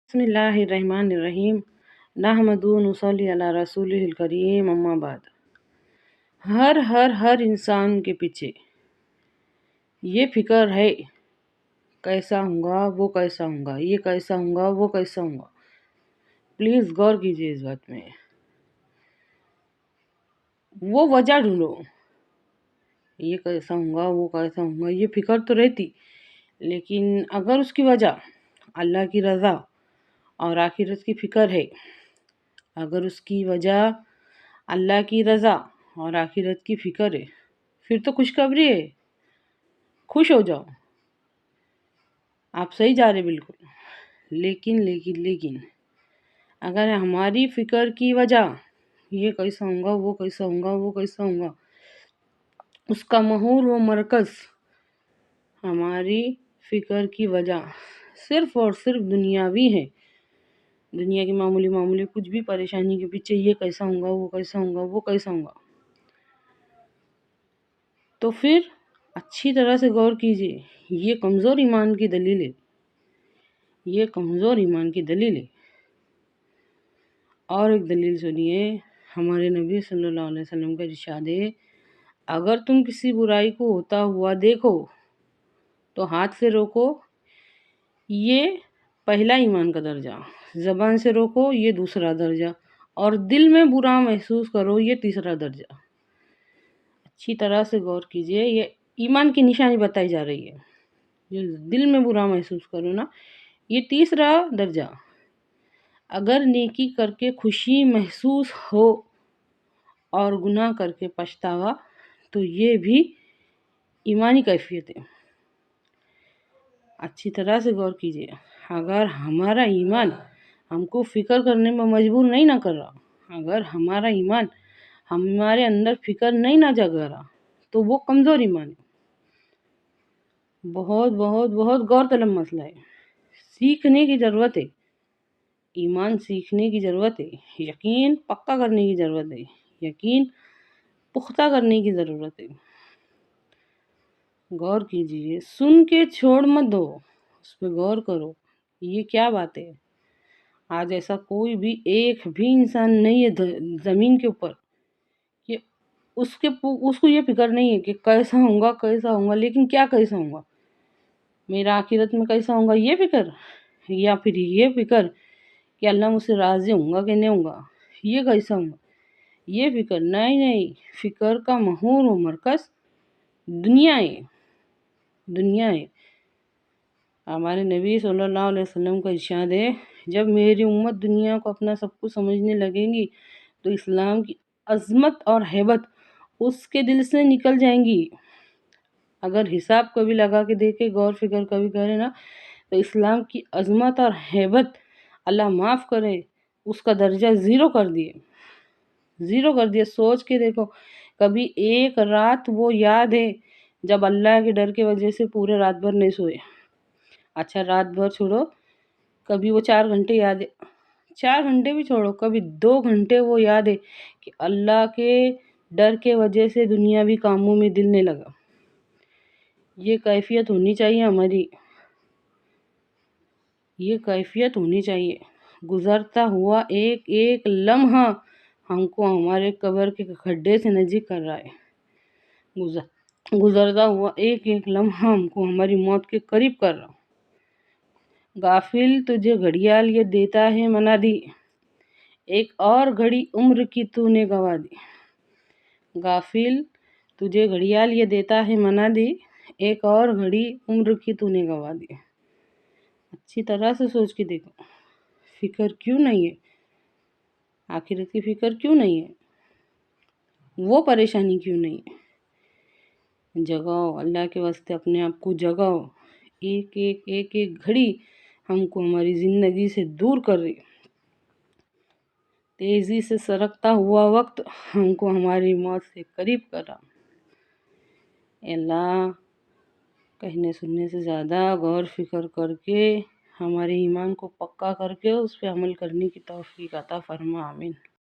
بسم اللہ الرحمن الرحیم نحمدہ ونصلی علی رسولہ الکریم اما بعد۔ ہر انسان کے پیچھے یہ فکر ہے، کیسا ہوں گا وہ کیسا ہوں گا، یہ کیسا ہوں گا وہ کیسا ہوں گا۔ پلیز غور کیجیے اس بات میں، وہ وجہ ڈھونڈو، یہ کیسا ہوں گا وہ کیسا ہوں گا، یہ فکر تو رہتی، لیکن اگر اس کی وجہ اللہ کی رضا اور آخرت کی فکر ہے، اگر اس کی وجہ اللہ کی رضا اور آخرت کی فکر ہے، پھر تو خوشخبری ہے، خوش ہو جاؤ، آپ صحیح جا رہے بالکل۔ لیکن اگر ہماری فکر کی وجہ یہ کیسا ہوں گا وہ کیسا ہوں گا وہ کیسا ہوں گا، اس کا محور و مرکز ہماری فکر کی وجہ صرف اور صرف دنیاوی ہے، دنیا کی معمولی کچھ بھی پریشانی کے پیچھے یہ کیسا ہوں گا وہ کیسا ہوں گا وہ کیسا ہوں گا، تو پھر اچھی طرح سے غور کیجیے، یہ کمزور ایمان کی دلیل ہے، یہ کمزور ایمان کی دلیل ہے۔ اور ایک دلیل سنیے، ہمارے نبی صلی اللہ علیہ وسلم کا ارشاد ہے، اگر تم کسی برائی کو ہوتا ہوا دیکھو تو ہاتھ سے روکو، یہ پہلا ایمان کا درجہ، زبان سے روکو، یہ دوسرا درجہ، اور دل میں برا محسوس کرو، یہ تیسرا درجہ۔ اچھی طرح سے غور کیجئے، یہ ایمان کی نشانی بتائی جا رہی ہے، جو دل میں برا محسوس کرو نا، یہ تیسرا درجہ۔ اگر نیکی کر کے خوشی محسوس ہو اور گناہ کر کے پچھتاوا، تو یہ بھی ایمانی کیفیت ہے۔ اچھی طرح سے غور کیجئے، اگر ہمارا ایمان ہم کو فکر کرنے میں مجبور نہیں نہ کر رہا، اگر ہمارا ایمان ہمارے اندر فکر نہیں نہ جگا رہا، تو وہ کمزور ایمان ہے۔ بہت غور طلب مسئلہ ہے، سیکھنے کی ضرورت ہے، ایمان سیکھنے کی ضرورت ہے، یقین پکا کرنے کی ضرورت ہے، یقین پختہ کرنے کی ضرورت ہے۔ غور کیجئے، سن کے چھوڑ مت دو، اس پہ غور کرو، یہ کیا بات ہے۔ آج ایسا کوئی بھی ایک بھی انسان نہیں ہے زمین کے اوپر کہ اس کو یہ فکر نہیں ہے کہ کیسا ہوں گا، لیکن کیا کیسا ہوں گا، میرا آخرت میں کیسا ہوں گا یہ فکر، یا پھر یہ فکر کہ اللہ مجھ سے راضی ہوں گا کہ نہیں ہوں گا، یہ کیسا ہوں گا، یہ فکر نہیں، فکر کا محور و مرکز دنیا ہے۔ ہمارے نبی صلی اللہ علیہ وسلم کا ارشاد ہے، جب میری امت دنیا کو اپنا سب کچھ سمجھنے لگے گی تو اسلام کی عظمت اور ہیبت اس کے دل سے نکل جائیں گی۔ اگر حساب کبھی لگا کے دیکھے، غور فکر کبھی کرے نا، تو اسلام کی عظمت اور ہیبت، اللہ معاف کرے، اس کا درجہ زیرو کر دیے۔ سوچ کے دیکھو، کبھی ایک رات وہ یاد ہے جب اللہ کے ڈر کی وجہ سے پورے رات بھر نہیں سوئے؟ اچھا رات بھر چھوڑو، کبھی وہ 4 گھنٹے یاد ہے، 4 گھنٹے بھی چھوڑو، کبھی 2 گھنٹے وہ یاد ہے کہ اللہ کے ڈر کے وجہ سے دنیاوی کاموں میں دل نہیں لگا۔ یہ کیفیت ہونی چاہیے ہماری، یہ کیفیت ہونی چاہیے۔ گزرتا ہوا ایک لمحہ ہم کو ہمارے قبر کے کھڈے سے نزدیک کر رہا ہے، گزرتا ہوا ایک لمحہ ہم کو ہماری موت کے قریب کر رہا۔ غافل تجھے گھڑیال یہ دیتا ہے منادی، ایک اور گھڑی عمر کی تو نے گوا دی۔ غافل تجھے گھڑیال یہ دیتا ہے منادی، ایک اور گھڑی عمر کی تو نے گوا دی۔ اچھی طرح سے سوچ کے دیکھو، فکر کیوں نہیں ہے، آخرت کی فکر کیوں نہیں ہے، وہ پریشانی کیوں نہیں ہے۔ جگاؤ، اللہ کے واسطے اپنے آپ کو جگاؤ، ایک گھڑی ہم کو ہماری زندگی سے دور کر رہی، تیزی سے سرکتا ہوا وقت ہم کو ہماری موت سے قریب کر رہا۔ اے اللہ، کہنے سننے سے زیادہ غور فکر کر کے ہمارے ایمان کو پکا کر کے اس پہ عمل کرنے کی توفیق عطا فرما، آمین۔